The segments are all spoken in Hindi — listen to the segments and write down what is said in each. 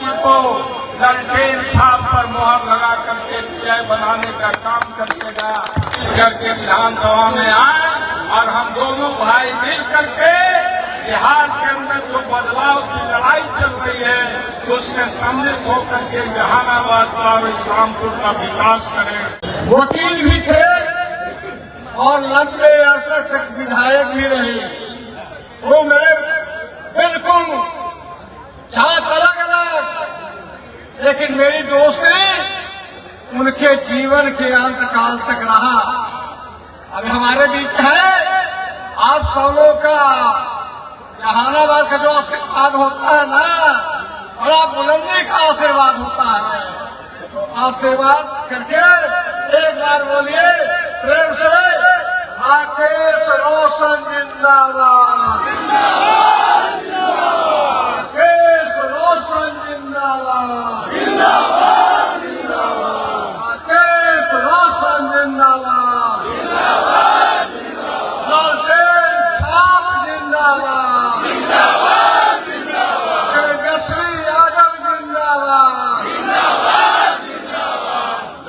जी को ललटेन छाप पर मुहर लगा करके विजय बनाने का काम करिएगा। करके विधानसभा में आए और हम दोनों भाई मिल करके बिहार के अंदर जो बदलाव की लड़ाई चल रही है तो उसमें सम्मिलित होकर के जहानाबाद और इस्लामपुर का विकास करें। वकील भी थे और लंबे अरसे तक विधायक भी रहे। वो मेरे बिल्कुल जात अलग अलग, लेकिन मेरी दोस्ती उनके जीवन के अंत काल तक रहा। अब हमारे बीच है, आप सब लोग का जहानाबाद का जो आशीर्वाद होता है ना, बड़ा बुलंदी का आशीर्वाद होता है। तो आशीर्वाद करके एक बार बोलिए प्रेम से, राकेश रोशन जिंदाबाद, राकेश रोशन जिंदाबाद, राकेश रोशन जिंदाबाद, ललटेन छाप जिंदाबाद, तेजस्वी यादव जिंदाबाद,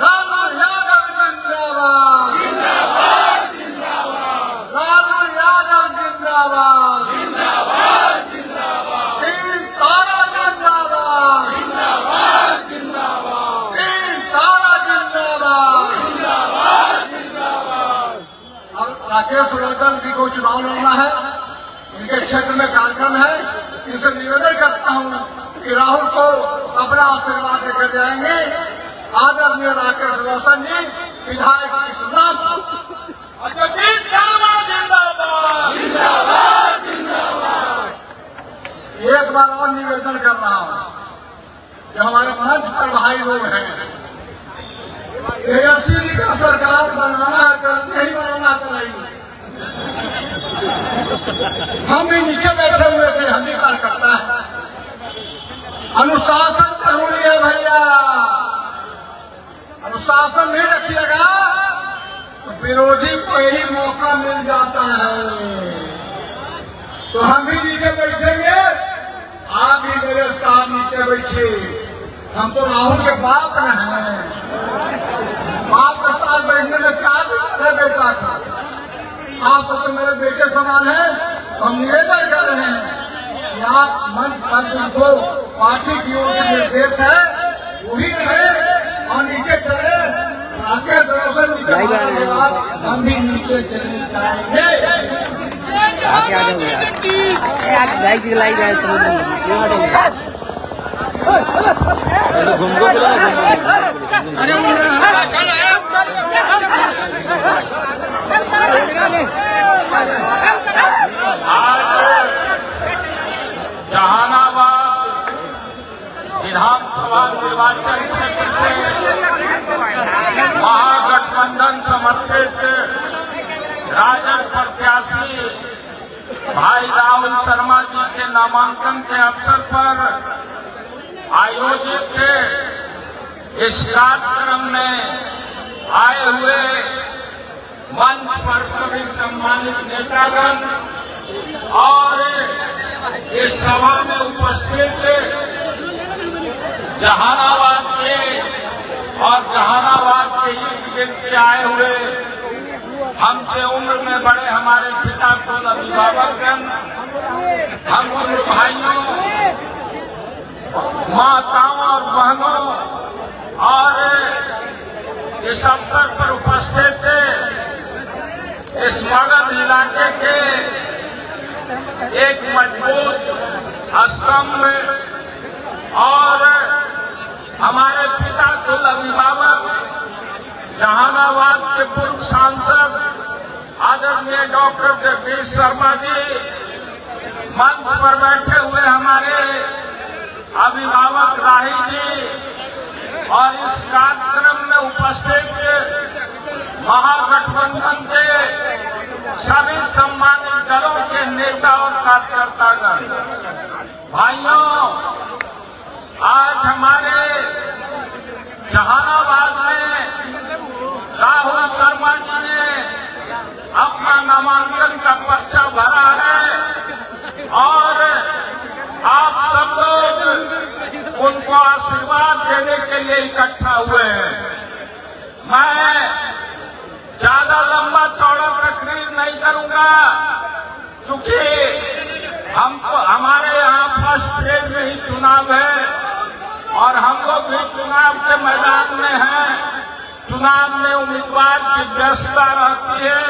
लालू यादव जिंदाबाद, लालू यादव जिंदाबाद, तीन तारा जिंदाबाद, तीन तारा जिंदाबाद। अब राकेश रोशन जी को चुनाव लड़ना है, इनके क्षेत्र में कार्यक्रम है। इनसे निवेदन करता हूँ कि राहुल को अपना आशीर्वाद देकर जाएंगे। आदरणीय राकेश रोशन जी, विधायक इस्लामपुर। एक बार और निवेदन कर रहा हूँ, जो हमारे मंच पर भाई लोग हैं, तेजस्वी जी का सरकार बनाना है, नहीं बनाना चाहिए। हम भी नीचे बैठे हुए थे, हम भी कार्यकर्ता है। अनुशासन जरूरी है भैया, अनुशासन नहीं रखिएगा तो विरोधी को यही मौका मिल जाता है। तो हम भी नीचे बैठेंगे, आप भी मेरे साथ नीचे बैठिए। हम तो राहुल के बाप न हैं, बाप के साथ बैठने में क्या दिक्कत है बेटा का? आप तो मेरे बेटे समान हैं। हम निवेदन कर रहे हैं कि आप मंच पर जिनको पार्टी की ओर से निर्देश है वही रहे और नीचे चले। राकेश रोशन जी के भाषण के बाद हम भी नीचे चले जाएंगे। आगे आ जाओ यार, बाइक लाई जाए तो घूमो जहानाबाद विधानसभा निर्वाचन क्षेत्र से महागठबंधन समर्थित राजद प्रत्याशी भाई राहुल शर्मा जी के नामांकन के अवसर पर आयोजित इस कार्यक्रम में आए हुए मंच पर सभी सम्मानित नेतागण और इस सभा में उपस्थित जहानाबाद के और जहानाबाद के इर्द गिर्द के आए हुए हमसे उम्र में बड़े हमारे पिता कुल अभिभावकगण, हम उम्र भाइयों, माताओं और बहनों और इस अवसर पर उपस्थित इस मगध इलाके के एक मजबूत स्तंभ और हमारे पिता कुल अभिभावक जहानाबाद के पूर्व सांसद आदरणीय डॉक्टर जगदीश शर्मा जी, मंच पर बैठे हुए हमारे अभिभावक राही जी और इस कार्यक्रम में उपस्थित महागठबंधन के सभी सम्मानित दलों के नेता और कार्यकर्तागण। भाइयों, आज हमारे जहानाबाद में राहुल शर्मा जी ने अपना नामांकन का पर्चा भरा है और आप सब लोग उनको आशीर्वाद देने के लिए इकट्ठा हुए हैं। मैं ज्यादा लंबा चौड़ा तकरीर नहीं करूंगा, चूंकि हमारे यहाँ फर्स्ट फेज में ही चुनाव है और हम लोग भी चुनाव के मैदान में हैं। चुनाव में उम्मीदवार की व्यस्तता रहती है,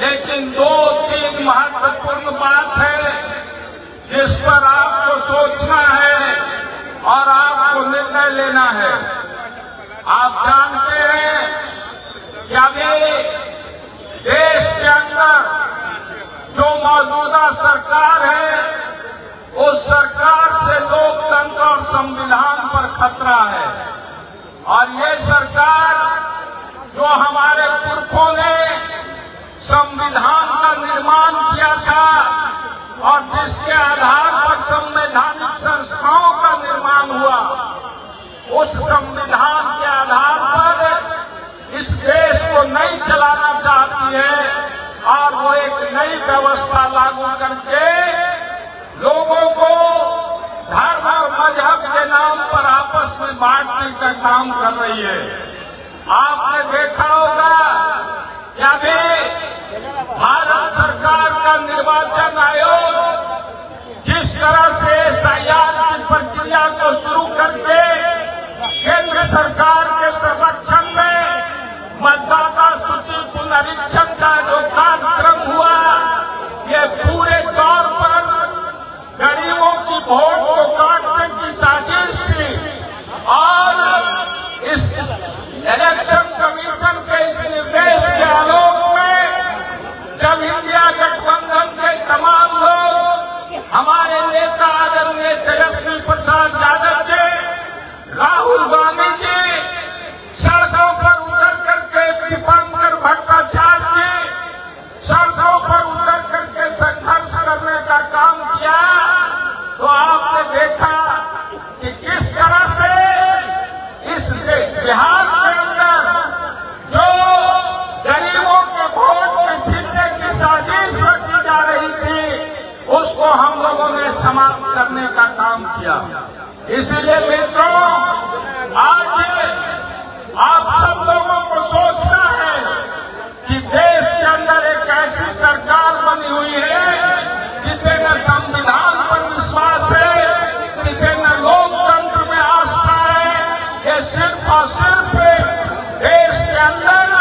लेकिन 2-3 महत्वपूर्ण बात है जिस पर आपको सोचना है और आपको निर्णय लेना है। आप जानते हैं कि अभी देश के अंदर जो मौजूदा सरकार है, उस सरकार से लोकतंत्र और संविधान पर खतरा है। और ये सरकार जो हमारे पुरखों ने संविधान का निर्माण किया था और जिसके आधार पर संवैधानिक संस्थाओं का निर्माण हुआ, उस संविधान के आधार पर इस देश को नहीं चलाना चाहती है और वो एक नई व्यवस्था लागू करके लोगों को धर्म और मजहब के नाम पर आपस में बांटने का काम कर रही है। आपने देखा होगा कि अभी भारत सरकार का निर्वाचन आयोग जिस तरह से SIR की प्रक्रिया को शुरू करके केंद्र सरकार के संरक्षण में मतदाता सूची पुनरीक्षण का जो कार्यक्रम हुआ, ये पूरे तौर पर गरीबों की वोट को काटने की साजिश थी। और इस इलेक्शन कमीशन के इस निर्देश के आलोक में जब इंडिया गठबंधन के तमाम लोग, हमारे नेता आदरणीय तेजस्वी प्रसाद यादव जी, राहुल गांधी जी सड़कों पर उतर करके, दीपंकर भट्टाचार्य जी सड़कों पर उतर करके संघर्ष करने का काम किया, तो आपने देखा कि किस तरह से इस बिहार के अंदर जो गरीबों के वोट के छीनने की साजिश रची जा रही थी, उसको हम लोगों ने समाप्त करने का काम किया। इसीलिए मित्रों, आज आप सब लोगों को सोचना है कि देश के अंदर एक ऐसी सरकार बनी हुई है जिसे न संविधान पर विश्वास है, जिसे न लोकतंत्र में आस्था है। ये सिर्फ और सिर्फ देश के अंदर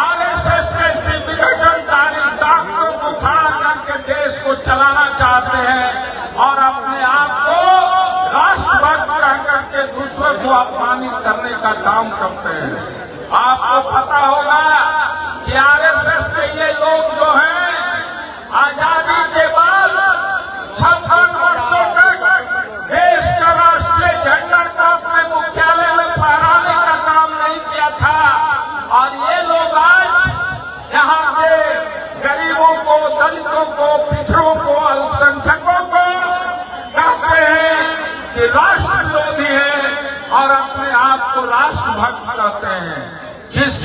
RSS जैसी विघटनकारी ताकतों को खड़ा करके देश को चलाना चाहते हैं और अपने आप को राष्ट्रभक्त कह करके दूसरों को अपमानित करने का काम करते हैं। आपको पता होगा कि RSS के ये लोग जो हैं, आजादी के बाद 56 वर्षों तक देश का राष्ट्रीय झंडा को अपने मुख्यालय में फहराने का काम नहीं किया था। और ये लोग आज यहाँ के गरीबों को, दलितों को, पिछड़ों को, अल्पसंख्यकों को कहते हैं कि राष्ट्र विरोधी है और अपने आप को राष्ट्रभक्त कहते हैं।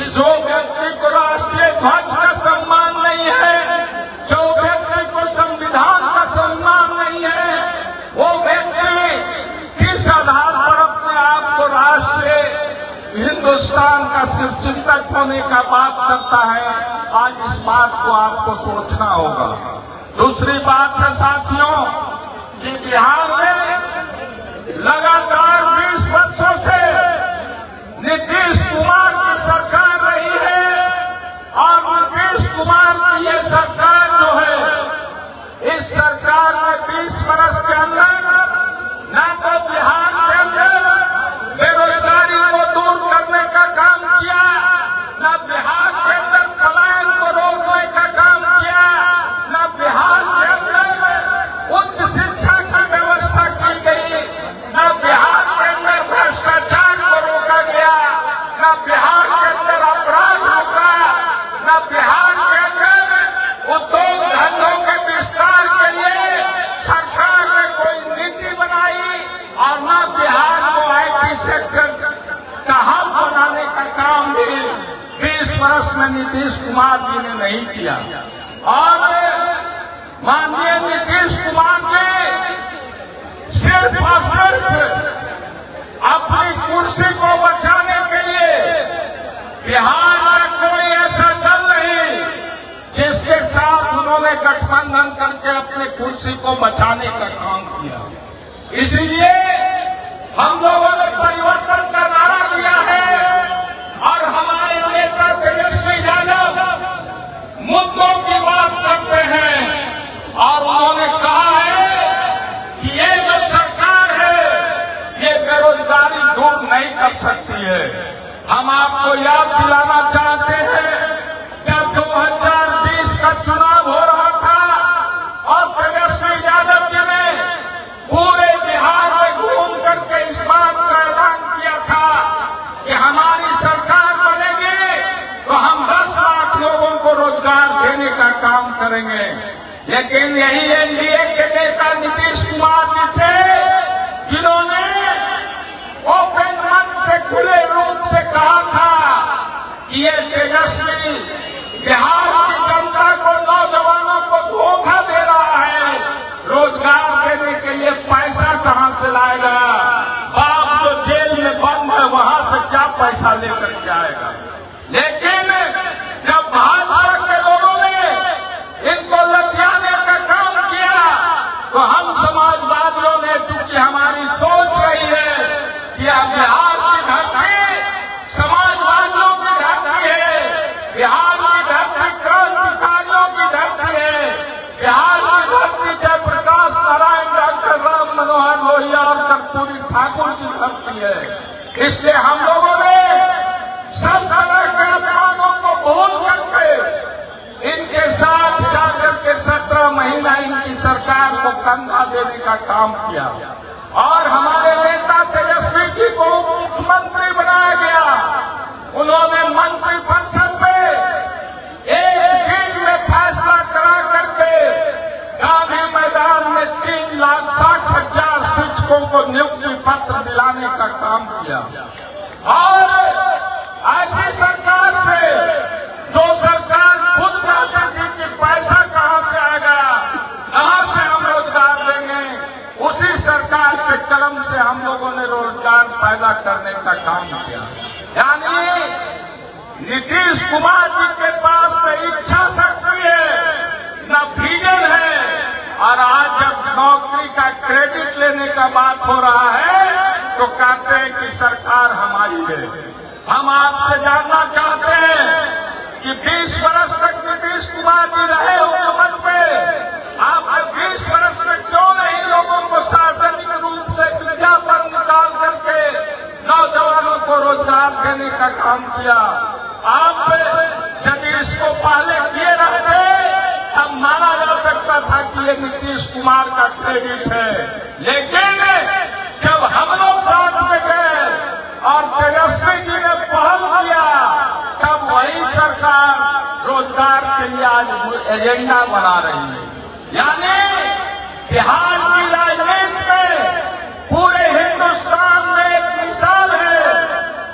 जो व्यक्ति को राष्ट्रीय ध्वज का सम्मान नहीं है, जो व्यक्ति को संविधान का सम्मान नहीं है, वो व्यक्ति किस आधार पर अपने आप को राष्ट्रीय हिंदुस्तान का शिवचिंतक होने का बात करता है? आज इस बात को आपको सोचना होगा। दूसरी बात है साथियों कि बिहार में लगातार 20 वर्षों से नीतीश कुमार की सरकार रही है और नीतीश कुमार की ये सरकार जो है, इस सरकार ने 20 वर्ष के अंदर न तो बिहार के अंदर बेरोजगारी को दूर करने का काम किया, न बिहार के अंदर पलायन को रोकने का काम किया, न बिहार के अंदर उच्च शिक्षा की व्यवस्था की गई, न बिहार के अंदर भ्रष्टाचार को रोका गया, न बिहार के अंदर अपराध रुका, न बिहार के अंदर उद्योग धंधों के विस्तार के लिए सरकार ने कोई नीति बनाई और न बिहार को IT सेक्टर का हब बनाने का काम भी 20 वर्ष में नीतीश कुमार जी ने नहीं किया। और माननीय नीतीश कुमार जी सिर्फ और सिर्फ अपनी कुर्सी को बचाने के लिए बिहार में कोई ऐसा दल नहीं जिसके साथ उन्होंने गठबंधन करके अपनी कुर्सी को बचाने का काम किया। इसलिए हम लोगों ने परिवर्तन का नारा दिया है और हमारे नेता तेजस्वी यादव मुद्दों की बात करते हैं और उन्होंने कहा है कि ये जो सरकार है ये बेरोजगारी दूर नहीं कर सकती है। हम आपको याद दिलाना चाहते हैं जब 2020 का चुनाव हो रहा था और तेजस्वी यादव जी ने पूरे बिहार में घूम करके इस बात का ऐलान किया था कि हमारी सरकार बनेगी तो हम 10 लाख लोगों को रोजगार देने का काम करेंगे। लेकिन यही एनडीए के नेता नीतीश कुमार जी थे जिन्होंने ओपन मन से खुले रूप से कहा था कि ये तेजस्वी बिहार की जनता को, नौजवानों को धोखा दे रहा है, रोजगार देने के लिए पैसा कहां से लाएगा, बाप जो जेल में बंद है वहां से क्या पैसा लेकर के आएगा। लेकिन जब भाजपा के लोगों ने इनको लतियाने का काम किया तो हम समाजवादियों ने, चूंकि हमारी सोच रही है कि अब बिहार की धरती समाजवादियों की धरती है, बिहार की धरती क्रांतिकारियों की धरती है, बिहार की धरती जयप्रकाश नारायण, डॉक्टर राम मनोहर लोहिया और कर्पूरी ठाकुर की धरती है। इसलिए हम लोगों ने सब तरह के अपमानों को भूल करके इनके साथ जाकर के 17 महीना इनकी सरकार को कंधा देने का काम किया और हमारे नेता तेजस्वी जी को मुख्यमंत्री बनाया गया। उन्होंने मंत्रिपरिषद में एक दिन में फैसला करा करके गांधी मैदान में 3,60,000 शिक्षकों को नियुक्ति पत्र दिलाने का काम किया। और ऐसी सरकार से, जो सरकार खुद कहती थी कि पैसा कहां से आएगा, कहां से हम रोजगार देंगे, उसी सरकार के कदम से हम लोगों ने रोजगार पैदा करने का काम किया। यानी नीतीश कुमार जी के पास न इच्छा शक्ति है, न विजन है, और आज जब नौकरी का क्रेडिट लेने का बात हो रहा है तो कहते हैं कि सरकार हमारी है। हम आपसे जानना चाहते हैं कि 20 वर्ष तक नीतीश कुमार जी रहे हुकूमत में, आपने 20 वर्ष में क्यों नहीं लोगों को सार्वजनिक रूप से विज्ञापन निकाल करके नौजवानों को रोजगार देने का काम किया? आप यदि इसको पहले किए रहते तब माना जा सकता था कि ये नीतीश कुमार का क्रेडिट है। लेकिन जब हम लोग साथ में गए और तेजस्वी जी ने पहल किया तब वही सरकार रोजगार के लिए आज एजेंडा बना रही है। यानी बिहार की राजनीति में पूरे हिंदुस्तान में एक मिसाल है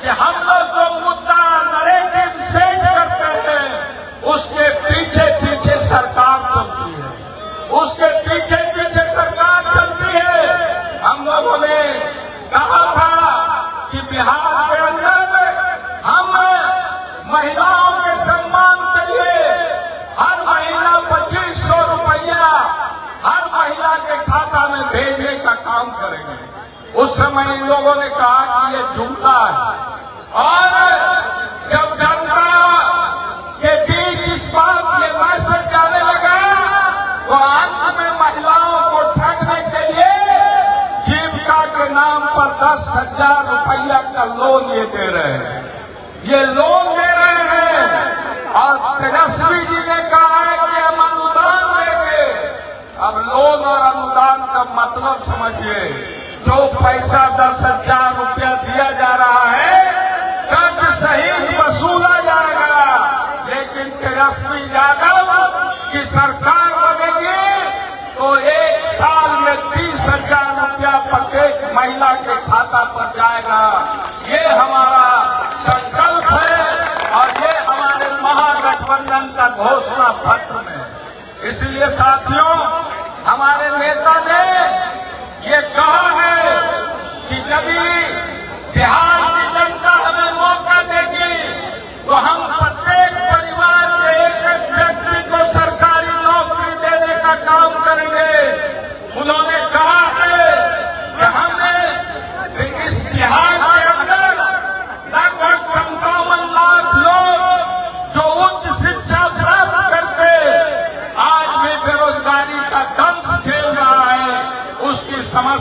कि हम लोग जो मुद्दा नरेटिव सेट करते हैं उसके पीछे पीछे सरकार चलती है, उसके पीछे पीछे सरकार चलती है। हम लोगों ने कहा था कि बिहार के अंदर हम महिलाओं के सम्मान के लिए हर महीना 2500 रुपया हर महिला के खाता में भेजने का काम करेंगे। उस समय इन लोगों ने कहा कि ये जुमला है और जब जनता के बीच इस बात ये मैसेज जाने लगा तो अंत में महिलाओं को ठगने के लिए जीविका के नाम पर 10,000 रुपया का लोन ये दे रहे हैं, ये लोन दे रहे हैं। और तेजस्वी जी ने कहा है कि हम अनुदान देंगे। अब लोन और अनुदान का मतलब समझिए, जो पैसा 10,000 रुपया दिया जा रहा है कर्ज सहित वसूला जाएगा, लेकिन तेजस्वी यादव की सरकार बनेगी तो एक साल में 30,000 रुपया प्रत्येक महिला के खाता पर जाएगा। ये हमारा संकल्प है और ये हमारे महागठबंधन का घोषणा पत्र में। इसलिए साथियों, हमारे नेता ने ये कहा है कि जब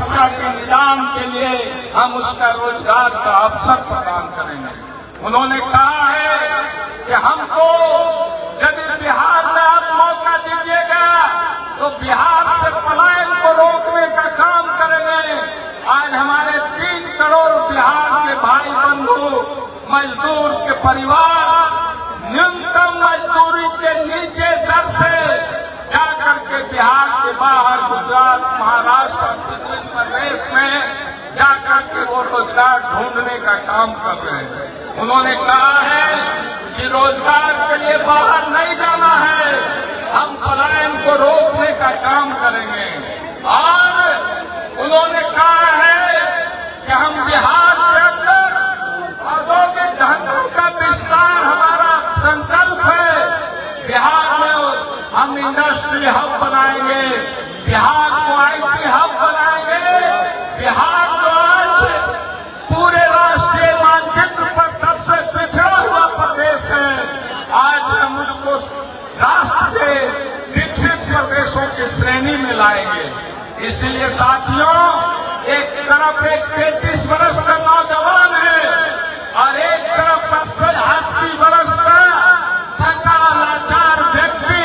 समस्या के निदान के लिए हम उसका रोजगार का अवसर प्रदान करेंगे। उन्होंने कहा है कि हमको यदि बिहार में आप मौका दीजिएगा तो बिहार से पलायन को रोकने का काम करेंगे। आज हमारे 3 करोड़ बिहार के भाई बंधु मजदूर के परिवार न्यूनतम मजदूरी के नीचे दर से जाकर के बिहार के बाहर गुजरात, महाराष्ट्र और विभिन्न प्रदेश में जाकर के वो रोजगार ढूंढने का काम कर रहे हैं। उन्होंने कहा है कि रोजगार के लिए बाहर नहीं जाना है, हम पलायन को रोकने का काम करेंगे। और उन्होंने कहा है कि हम बिहार के अंदर औद्योगिक ढांचा का विस्तार हमारा संकल्प है। बिहार में हम इंडस्ट्री हब बनाएंगे, बिहार को IT हब बनाएंगे। बिहार जो आज पूरे राष्ट्रीय मानचित्र पर सबसे पिछड़ा हुआ प्रदेश है, आज हम उसको राष्ट्र के विकसित प्रदेशों की श्रेणी में लाएंगे। इसलिए साथियों, एक तरफ एक 33 वर्ष का नौजवान है और एक तरफ 80 वर्ष का थका लाचार व्यक्ति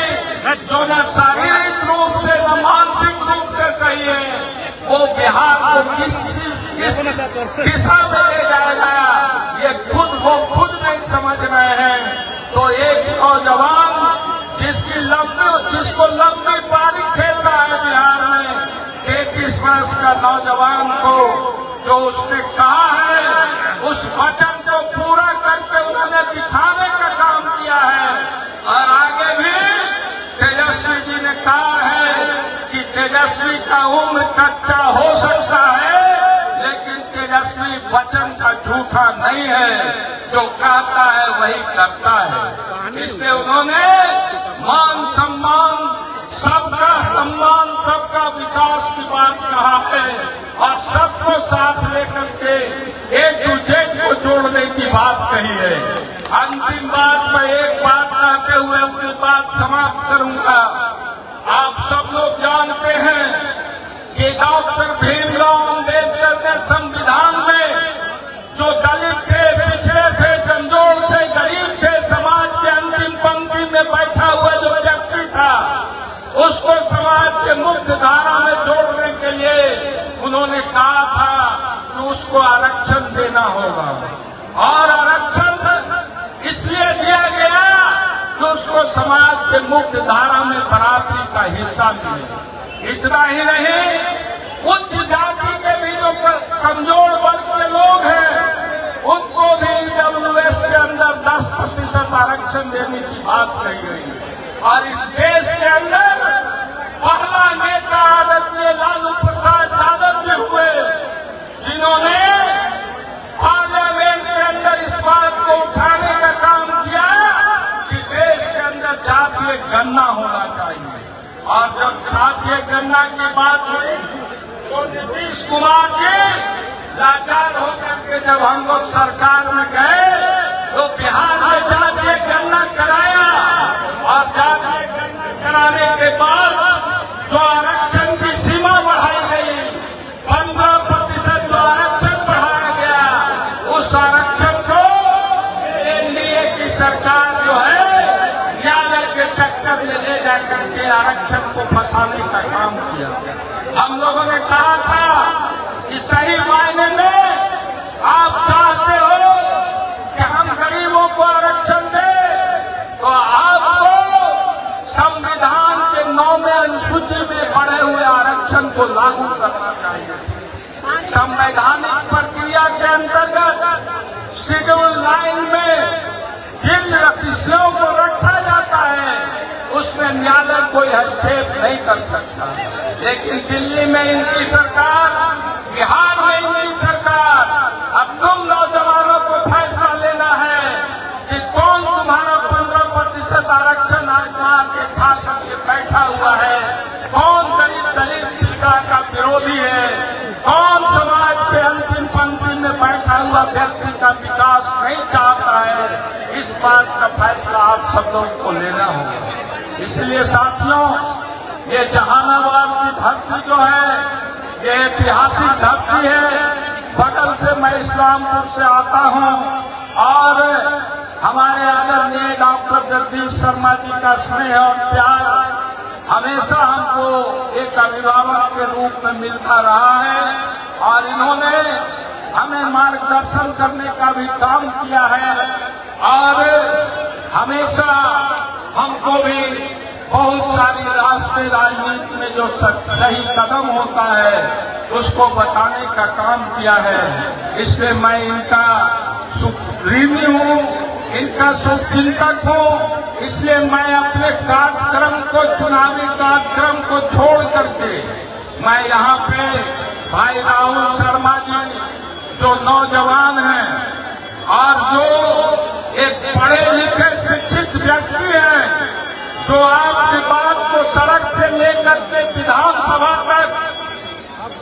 जो न शारीरिक रूप से न मानसिक रूप से सही है, वो बिहार को किस दिशा में ले जाएगा ये वो खुद नहीं समझ रहे हैं। तो एक नौजवान जिसको लंबी पारी खेलना है बिहार में, 33 वर्ष का नौजवान को जो उसने कहा है उस वचन को पूरा करके उन्होंने दिखाने का काम किया है। और आगे भी तेजस्वी जी ने कहा है कि तेजस्वी का उम्र कच्चा हो सकता है लेकिन तेजस्वी वचन का झूठा नहीं है, जो कहता है वही करता है। इसलिए उन्होंने मान सम्मान, सबका विकास की बात कहा है और सबको साथ लेकर के एक दूसरे को जोड़ने की बात कही है। अंतिम बात में एक बात कहते हुए अपनी बात समाप्त करूंगा। आप सब लोग जानते हैं कि डॉक्टर भीमराव अम्बेडकर ने संविधान में जो दलित थे, पिछड़े थे, कमजोर थे, गरीब थे, समाज के अंतिम पंक्ति में बैठा हुआ जो व्यक्ति था, उसको समाज के मुख्य धारा में जोड़ने के लिए उन्होंने कहा था कि उसको आरक्षण देना होगा। और आरक्षण इसलिए दिया गया कि उसको समाज के मुख्य धारा में बराबरी का हिस्सा मिले। इतना ही नहीं, उच्च जाति के भी जो कमजोर वर्ग के लोग हैं उनको भी EWS के अंदर 10% आरक्षण देने की बात कही गई। और इस देश के अंदर पहला नेता आदरणीय लालू प्रसाद यादव जी हुए जिन्होंने पार्लियामेंट के अंदर इस बात को उठाने का काम किया कि देश के अंदर जातीय गणना होना चाहिए। और जब जातीय गणना की बात हुई तो नीतीश कुमार जी लाचार होकर के जब हम लोग सरकार में गए तो बिहार में जातीय गणना कराया और जातीय गणना कराने के बाद जो आरक्षण की सीमा बढ़ाई गई, 15% जो आरक्षण बढ़ाया गया, उस आरक्षण को एनडीए की सरकार जो है न्यायालय के चक्कर में ले जाकर के आरक्षण को फंसाने का काम किया। हम लोगों ने कहा था कि सही मायने में आप चाहते हो कि हम गरीबों को आरक्षण दें तो आपको संविधान के 9वें अनुसूची में पड़े हुए आरक्षण को लागू करना चाहिए। संवैधानिक प्रक्रिया के अंतर्गत शेड्यूल 9 में जिन विषयों को रखा जाता है उसमें न्यायालय कोई हस्तक्षेप नहीं कर सकता। लेकिन दिल्ली में इनकी सरकार, बिहार में इनकी सरकार, अब तुम नौजवानों को फैसला लेना है कि कौन तुम्हारा 15% आरक्षण आज मार के खा करके बैठा हुआ है, कौन दलित पिछड़ा का विरोधी है, कौन समाज के अंतिम पंक्ति में बैठा हुआ व्यक्ति का विकास नहीं चाहता है। इस बात का फैसला आप सब लोग को लेना होगा। इसलिए साथियों, ये जहानाबाद की धरती जो है ये ऐतिहासिक धरती है। बगल से मैं इस्लामपुर से आता हूँ और हमारे आदरणीय डॉक्टर जगदीश शर्मा जी का स्नेह और प्यार हमेशा हमको एक अभिभावक के रूप में मिलता रहा है और इन्होंने हमें मार्गदर्शन करने का भी काम किया है और हमेशा हमको भी बहुत सारी रास्ते राजनीति में जो सही कदम होता है उसको बताने का काम किया है। इसलिए मैं इनका ऋणी हूँ, इनका शुभचिंतक हूँ। इसलिए मैं अपने कार्यक्रम को, चुनावी कार्यक्रम को छोड़ करके मैं यहाँ पे भाई राहुल शर्मा जी जो नौजवान हैं और जो एक पढ़े लिखे शिक्षित व्यक्ति हैं, जो आपकी बात को सड़क से लेकर के विधानसभा तक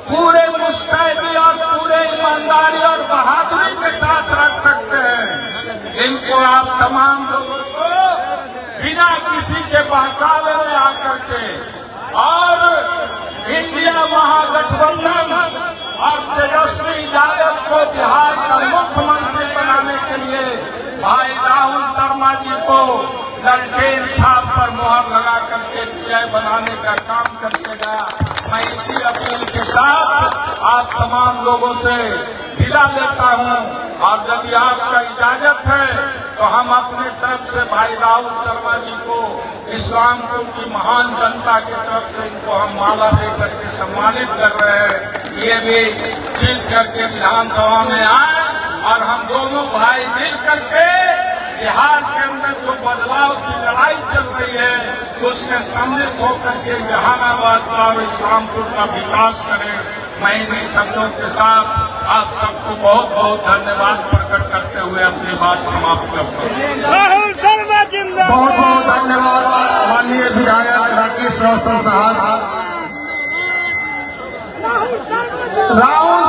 पूरे मुस्तैदी और पूरे ईमानदारी और बहादुरी के साथ रख सकते हैं, इनको आप तमाम लोगों को बिना किसी के बहकावे में आकर के और इंडिया महागठबंधन और तेजस्वी यादव को बिहार का मुख्यमंत्री बनाने के लिए भाई राहुल शर्मा जी को ललटेन छाप पर मुहर लगा करके विजय बनाने का काम करिएगा। मैं इसी अपील के साथ आप तमाम लोगों से विदा लेता हूं और यदि आपका इजाजत है तो हम अपने तरफ से भाई राहुल शर्मा जी को इस्लामपुर की महान जनता की तरफ से इनको हम माला देकर के सम्मानित कर रहे हैं। ये भी जीत करके विधानसभा में आए और हम दोनों भाई मिल करके बिहार के अंदर जो बदलाव की लड़ाई चल रही है उसमें सम्मिलित होकर के जहानाबाद और इस्लामपुर का विकास करें। मैं इन्हीं शब्दों के साथ आप सबको बहुत बहुत धन्यवाद प्रकट करते हुए अपनी बात समाप्त करता हूँ। राहुल शर्मा जिंदाबाद। बहुत बहुत धन्यवाद माननीय विधायक राकेश रोशन साहब। राहुल